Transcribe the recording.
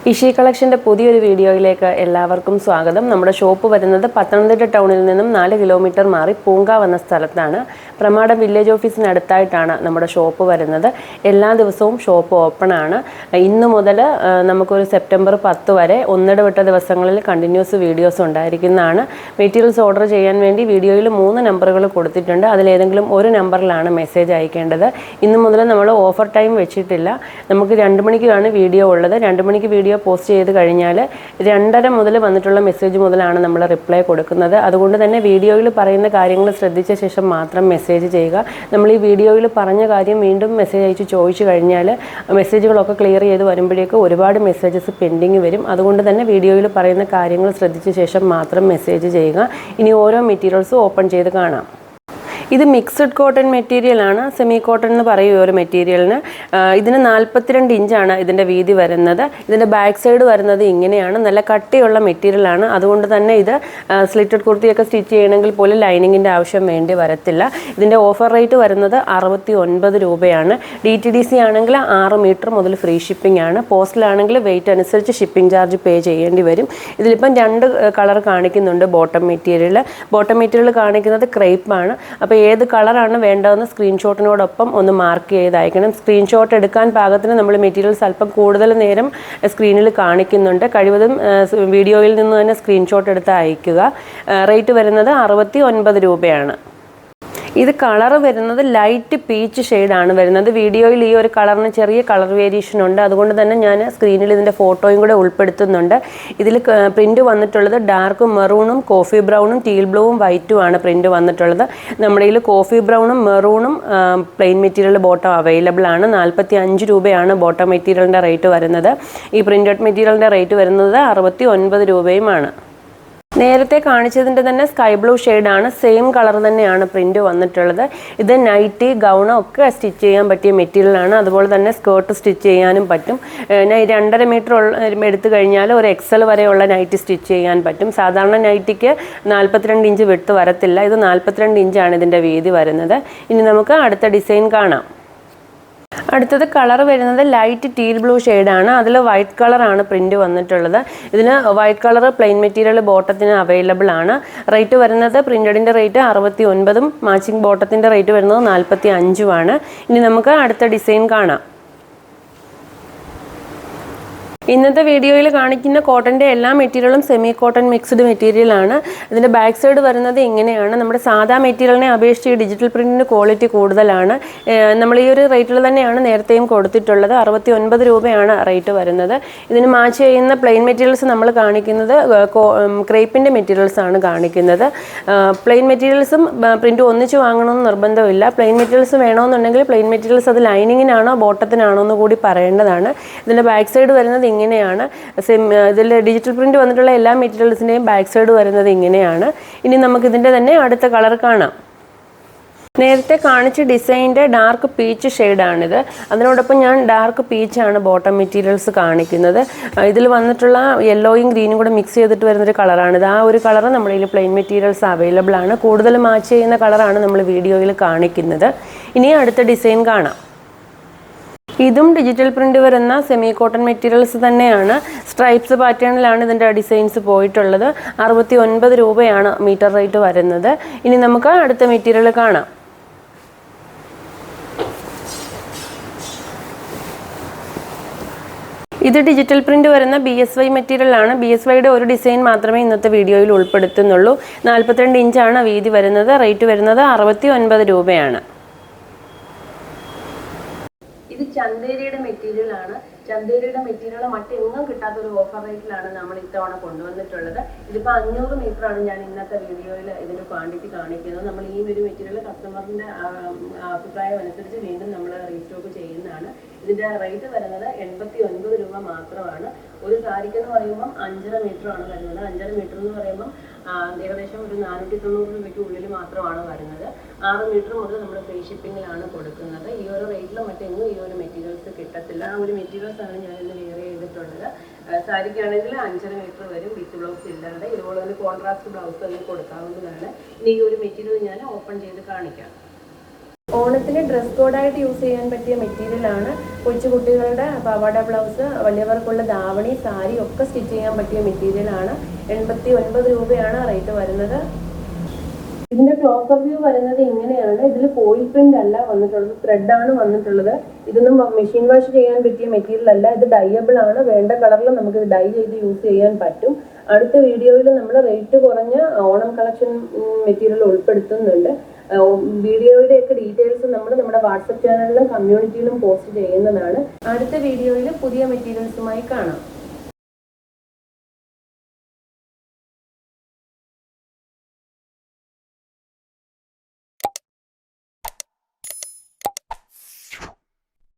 ഇഷി കളക്ഷൻ്റെ പുതിയൊരു വീഡിയോയിലേക്ക് എല്ലാവർക്കും സ്വാഗതം. നമ്മുടെ ഷോപ്പ് വരുന്നത് പത്തനംതിട്ട ടൗണിൽ നിന്നും 4 കിലോമീറ്റർ മാറി പൂങ്കാവ് എന്ന സ്ഥലത്താണ്. പ്രമാടം വില്ലേജ് ഓഫീസിനടുത്തായിട്ടാണ് നമ്മുടെ ഷോപ്പ് വരുന്നത്. എല്ലാ ദിവസവും ഷോപ്പ് ഓപ്പൺ ആണ്. ഇന്ന് മുതൽ നമുക്കൊരു സെപ്റ്റംബർ 10 വരെ ഒന്നിടവിട്ട ദിവസങ്ങളിൽ കണ്ടിന്യൂസ് വീഡിയോസ് ഉണ്ടായിരിക്കുന്നതാണ്. മെറ്റീരിയൽസ് ഓർഡർ ചെയ്യാൻ വേണ്ടി വീഡിയോയിൽ 3 നമ്പറുകൾ കൊടുത്തിട്ടുണ്ട്. അതിലേതെങ്കിലും ഒരു നമ്പറിലാണ് മെസ്സേജ് അയക്കേണ്ടത്. ഇന്ന് മുതൽ നമ്മൾ ഓഫർ ടൈം വെച്ചിട്ടില്ല. നമുക്ക് 2 മണിക്കാണ് വീഡിയോ ഉള്ളത്. 2 മണിക്ക് വീഡിയോ പോസ്റ്റ് ചെയ്ത് കഴിഞ്ഞാൽ 2:30 മുതൽ വന്നിട്ടുള്ള മെസ്സേജ് മുതലാണ് നമ്മൾ റിപ്ലൈ കൊടുക്കുന്നത്. അതുകൊണ്ട് തന്നെ വീഡിയോയിൽ പറയുന്ന കാര്യങ്ങൾ ശ്രദ്ധിച്ച ശേഷം മാത്രം മെസ്സേജ് ചെയ്യുക. നമ്മൾ ഈ വീഡിയോയിൽ പറഞ്ഞ കാര്യം വീണ്ടും മെസ്സേജ് അയച്ച് ചോദിച്ചു കഴിഞ്ഞാൽ മെസ്സേജുകളൊക്കെ ക്ലിയർ ചെയ്ത് വരുമ്പോഴേക്കും ഒരുപാട് മെസ്സേജസ് പെൻഡിങ് വരും. അതുകൊണ്ട് തന്നെ വീഡിയോയിൽ പറയുന്ന കാര്യങ്ങൾ ശ്രദ്ധിച്ച ശേഷം മാത്രം മെസ്സേജ് ചെയ്യുക. ഇനി ഓരോ മെറ്റീരിയൽസും ഓപ്പൺ ചെയ്ത് കാണാം. ഇത് മിക്സഡ് കോട്ടൺ മെറ്റീരിയലാണ്. സെമി കോട്ടൺ എന്ന് പറയും ഒരു മെറ്റീരിയലിന്. ഇതിന് 42 ഇഞ്ചാണ് ഇതിൻ്റെ വീതി വരുന്നത്. ഇതിൻ്റെ ബാക്ക് സൈഡ് വരുന്നത് ഇങ്ങനെയാണ്. നല്ല കട്ടിയുള്ള മെറ്റീരിയലാണ്. അതുകൊണ്ട് തന്നെ ഇത് സ്ലിറ്റഡ് കുർത്തിയൊക്കെ സ്റ്റിച്ച് ചെയ്യണമെങ്കിൽ പോലും ലൈനിങ്ങിൻ്റെ ആവശ്യം വേണ്ടി വരത്തില്ല. ഇതിൻ്റെ ഓഫർ റേറ്റ് വരുന്നത് 69 രൂപയാണ്. DTDC ആണെങ്കിൽ 6 മീറ്റർ മുതൽ ഫ്രീ ഷിപ്പിംഗ് ആണ്. പോസ്റ്റിലാണെങ്കിൽ വെയിറ്റ് അനുസരിച്ച് ഷിപ്പിംഗ് ചാർജ് പേ ചെയ്യേണ്ടി വരും. ഇതിലിപ്പം 2 കളർ കാണിക്കുന്നുണ്ട്. ബോട്ടം മെറ്റീരിയൽ കാണിക്കുന്നത് ക്രേപ്പാണ്. അപ്പോൾ ഏത് കളറാണ് വേണ്ടതെന്ന് സ്ക്രീൻഷോട്ടിനോടൊപ്പം ഒന്ന് മാർക്ക് ചെയ്ത് അയക്കണം. സ്ക്രീൻഷോട്ട് എടുക്കാൻ പാകത്തിന് നമ്മൾ മെറ്റീരിയൽസ് അല്പം കൂടുതൽ നേരം സ്ക്രീനിൽ കാണിക്കുന്നുണ്ട്. കഴിവതും വീഡിയോയിൽ നിന്ന് തന്നെ സ്ക്രീൻഷോട്ട് എടുത്ത് അയക്കുക. റേറ്റ് വരുന്നത് 69 രൂപയാണ്. ഇത് കളർ വരുന്നത് ലൈറ്റ് പീച്ച് ഷെയ്ഡാണ് വരുന്നത്. വീഡിയോയിൽ ഈ ഒരു കളറിന് ചെറിയ കളർ വേരിയേഷൻ ഉണ്ട്. അതുകൊണ്ട് തന്നെ ഞാൻ സ്ക്രീനിൽ ഇതിൻ്റെ ഫോട്ടോയും കൂടെ ഉൾപ്പെടുത്തുന്നുണ്ട്. ഇതിൽ പ്രിൻറ്റ് വന്നിട്ടുള്ളത് ഡാർക്ക് മെറൂണും കോഫി ബ്രൗണും ടീൽ ബ്ലൂവും വൈറ്റും ആണ് പ്രിൻറ്റ് വന്നിട്ടുള്ളത്. നമ്മുടെ കയ്യിൽ കോഫി ബ്രൗണും മെറൂണും പ്ലെയിൻ മെറ്റീരിയൽ ബോട്ടം അവൈലബിൾ ആണ്. 45 രൂപയാണ് ബോട്ടം മെറ്റീരിയലിൻ്റെ റേറ്റ് വരുന്നത്. ഈ പ്രിൻറ്റഡ് മെറ്റീരിയലിൻ്റെ റേറ്റ് വരുന്നത് 69 രൂപയുമാണ്. നേരത്തെ കാണിച്ചതിൻ്റെ തന്നെ സ്കൈ ബ്ലൂ ഷെയ്ഡാണ്. സെയിം കളർ തന്നെയാണ് പ്രിൻറ്റ് വന്നിട്ടുള്ളത്. ഇത് നൈറ്റി ഗൗൺ ഒക്കെ സ്റ്റിച്ച് ചെയ്യാൻ പറ്റിയ മെറ്റീരിയലാണ്. അതുപോലെ തന്നെ സ്കേർട്ട് സ്റ്റിച്ച് ചെയ്യാനും പറ്റും. 2.5 മീറ്റർ എടുത്തു കഴിഞ്ഞാൽ ഒരു XL വരെയുള്ള നൈറ്റി സ്റ്റിച്ച് ചെയ്യാൻ പറ്റും. സാധാരണ നൈറ്റിക്ക് 42 ഇഞ്ച് വിട്ട് വരത്തില്ല. ഇത് 42 ഇഞ്ചാണ് ഇതിൻ്റെ വീതി വരുന്നത്. ഇനി നമുക്ക് അടുത്ത ഡിസൈൻ കാണാം. അടുത്തത് കളർ വരുന്നത് ലൈറ്റ് ടീൽ ബ്ലൂ ഷെയ്ഡാണ്. അതിൽ വൈറ്റ് കളറാണ് പ്രിൻറ്റ് വന്നിട്ടുള്ളത്. ഇതിന് വൈറ്റ് കളർ പ്ലെയിൻ മെറ്റീരിയൽ ബോട്ടത്തിന് അവൈലബിൾ ആണ്. റേറ്റ് വരുന്നത് പ്രിൻറ്റഡിൻ്റെ റേറ്റ് 69ഉം മാച്ചിങ് ബോട്ടത്തിൻ്റെ റേറ്റ് വരുന്നത് 45ഉമാണ്. ഇനി നമുക്ക് അടുത്ത ഡിസൈൻ കാണാം. ഇന്നത്തെ വീഡിയോയിൽ കാണിക്കുന്ന കോട്ടൻ്റെ എല്ലാ മെറ്റീരിയലും സെമി കോട്ടൺ മിക്സ്ഡ് മെറ്റീരിയലാണ്. ഇതിൻ്റെ ബാക്ക് സൈഡ് വരുന്നത് ഇങ്ങനെയാണ്. നമ്മുടെ സാധാ മെറ്റീരിയലിനെ അപേക്ഷിച്ച് ഡിജിറ്റൽ പ്രിൻറ്റിന് ക്വാളിറ്റി കൂടുതലാണ്. നമ്മൾ ഈ ഒരു റേറ്റിൽ തന്നെയാണ് നേരത്തെയും കൊടുത്തിട്ടുള്ളത്. 69 രൂപയാണ് റേറ്റ് വരുന്നത്. ഇതിന് മാച്ച് ചെയ്യുന്ന പ്ലെയിൻ മെറ്റീരിയൽസ് നമ്മൾ കാണിക്കുന്നത് ക്രേപ്പിൻ്റെ മെറ്റീരിയൽസ് ആണ് കാണിക്കുന്നത്. പ്ലെയിൻ മെറ്റീരിയൽസും പ്രിൻറ്റ് ഒന്നിച്ച് വാങ്ങണമെന്ന് നിർബന്ധമില്ല. പ്ലെയിൻ മെറ്റീരിയൽസ് വേണമെന്നുണ്ടെങ്കിൽ പ്ലെയിൻ മെറ്റീരിയൽസ് അത് ലൈനിങ്ങിനാണോ ബോട്ടത്തിനാണോ എന്ന് കൂടി പറയേണ്ടതാണ്. ഇതിൻ്റെ ബാക്ക് സൈഡ് വരുന്നത് ഇങ്ങനെയാണ്. ഇതിൽ ഡിജിറ്റൽ പ്രിന്റ് വന്നിട്ടുള്ള എല്ലാ മെറ്റീരിയൽസിൻ്റെയും ബാക്ക് സൈഡ് വരുന്നത് ഇങ്ങനെയാണ്. ഇനി നമുക്കിതിൻ്റെ തന്നെ അടുത്ത കളർ കാണാം. നേരത്തെ കാണിച്ച ഡിസൈൻ്റെ ഡാർക്ക് പീച്ച് ഷെയ്ഡാണിത്. അതിനോടൊപ്പം ഞാൻ ഡാർക്ക് പീച്ചാണ് ബോട്ടം മെറ്റീരിയൽസ് കാണിക്കുന്നത്. ഇതിൽ വന്നിട്ടുള്ള യെല്ലോയും ഗ്രീനും കൂടെ മിക്സ് ചെയ്തിട്ട് വരുന്നൊരു കളറാണിത്. ആ ഒരു കളർ നമ്മുടെ കയ്യിൽ പ്ലെയിൻ മെറ്റീരിയൽസ് അവൈലബിൾ ആണ്. കൂടുതൽ മാച്ച് ചെയ്യുന്ന കളറാണ് നമ്മൾ വീഡിയോയിൽ കാണിക്കുന്നത്. ഇനി അടുത്ത ഡിസൈൻ കാണാം. ഇതും ഡിജിറ്റൽ പ്രിന്റ് വരുന്ന സെമി കോട്ടൺ മെറ്റീരിയൽസ് തന്നെയാണ്. സ്ട്രൈപ്സ് പാറ്റേണിലാണ് ഇതിൻ്റെ ഡിസൈൻസ് പോയിട്ടുള്ളത്. 69 രൂപയാണ് മീറ്റർ റേറ്റ് വരുന്നത്. ഇനി നമുക്ക് അടുത്ത മെറ്റീരിയൽ കാണാം. ഇത് ഡിജിറ്റൽ പ്രിന്റ് വരുന്ന BSY മെറ്റീരിയലാണ്. BSYയുടെ ഒരു ഡിസൈൻ മാത്രമേ ഇന്നത്തെ വീഡിയോയിൽ ഉൾപ്പെടുത്തുന്നുള്ളൂ. 42 ഇഞ്ചാണ് വീതി വരുന്നത്. റേറ്റ് വരുന്നത് 69 രൂപയാണ്. ഇത് ചന്തേരിയുടെ മെറ്റീരിയൽ ആണ്. ചന്തേരിയുടെ മെറ്റീരിയൽ മറ്റെങ്ങും കിട്ടാത്തൊരു ഓഫർ റേറ്റിലാണ് നമ്മൾ ഇത്തവണ കൊണ്ടുവന്നിട്ടുള്ളത്. ഇതിപ്പോൾ 500 മീറ്ററാണ് ഞാൻ ഇന്നത്തെ വീഡിയോയിൽ ഇതിന് ക്വാണ്ടിറ്റി കാണിക്കുന്നത്. നമ്മൾ ഈ ഒരു മെറ്റീരിയൽ കസ്റ്റമറിൻ്റെ അഭിപ്രായം അനുസരിച്ച് വീണ്ടും നമ്മൾ റീസ്റ്റോക്ക് ചെയ്യുന്നതാണ്. ഇതിൻ്റെ റേറ്റ് വരുന്നത് 89 രൂപ മാത്രമാണ്. ഒരു സാരിക്ക് എന്ന് പറയുമ്പം 5.5 മീറ്ററാണ് വരുന്നത്. 5.5 മീറ്റർ എന്ന് പറയുമ്പം ഏകദേശം ഒരു 490 രൂപയ്ക്ക് ഉള്ളിൽ മാത്രമാണ് വരുന്നത്. 6 മീറ്റർ മുതൽ നമ്മൾ ഫ്രീ ഷിപ്പിങ്ങിലാണ് കൊടുക്കുന്നത്. ഈ ഒരു റേറ്റിൽ മറ്റെങ്ങും ഈ ഒരു മെറ്റീരിയൽസ് കിട്ടത്തില്ല. ആ ഒരു മെറ്റീരിയൽസ് ആണ് ഞാൻ ഇന്ന് വെയർ ചെയ്തിട്ടുള്ളത്. സാരിക്കാണെങ്കിൽ 5.5 മീറ്റർ വരും വിത്ത് ബ്ലൗസ് ഇല്ലാതെ. ഇതുപോലെ തന്നെ കോൺട്രാസ്റ്റ് ബ്ലൗസ് തന്നെ കൊടുക്കാവുന്നതാണ്. ഇനി ഈ ഒരു മെറ്റീരിയൽ ഞാൻ ഓപ്പൺ ചെയ്ത് കാണിക്കാം. ഓണത്തിന് ഡ്രസ് കോഡായിട്ട് യൂസ് ചെയ്യാൻ പറ്റിയ മെറ്റീരിയലാണ്. കൊച്ചുകുട്ടികളുടെ പാവാട ബ്ലൗസ്, വലിയവർക്കുള്ള ധാവണി, സാരി ഒക്കെ സ്റ്റിച്ച് ചെയ്യാൻ പറ്റിയ മെറ്റീരിയലാണ്. 89 രൂപയാണ് റേറ്റ് വരുന്നത്. ഇതിന്റെ ക്ലോസർ വ്യൂ വരുന്നത് ഇങ്ങനെയാണ്. ഇതിൽ ഫോയിൽ പ്രിന്റ് അല്ല വന്നിട്ടുള്ളത്, ത്രെഡ് ആണ് വന്നിട്ടുള്ളത്. ഇതൊന്നും മെഷീൻ വാഷ് ചെയ്യാൻ പറ്റിയ മെറ്റീരിയൽ അല്ല, ഇത് ഡൈയബിൾ ആണ്. വേണ്ട കളറിൽ നമുക്ക് ഇത് ഡൈ ചെയ്ത് യൂസ് ചെയ്യാൻ പറ്റും. അടുത്ത വീഡിയോയിൽ നമ്മൾ റേറ്റ് കുറഞ്ഞ ഓണം കളക്ഷൻ മെറ്റീരിയൽ ഉൾപ്പെടുത്തുന്നുണ്ട്. വീഡിയോയുടെ ഒക്കെ ഡീറ്റെയിൽസ് നമ്മൾ നമ്മുടെ വാട്സപ്പ് ചാനലിലും കമ്മ്യൂണിറ്റിയിലും പോസ്റ്റ് ചെയ്യുന്നതാണ്. അടുത്ത വീഡിയോയിൽ പുതിയ മെറ്റീരിയൽസുമായി കാണാം.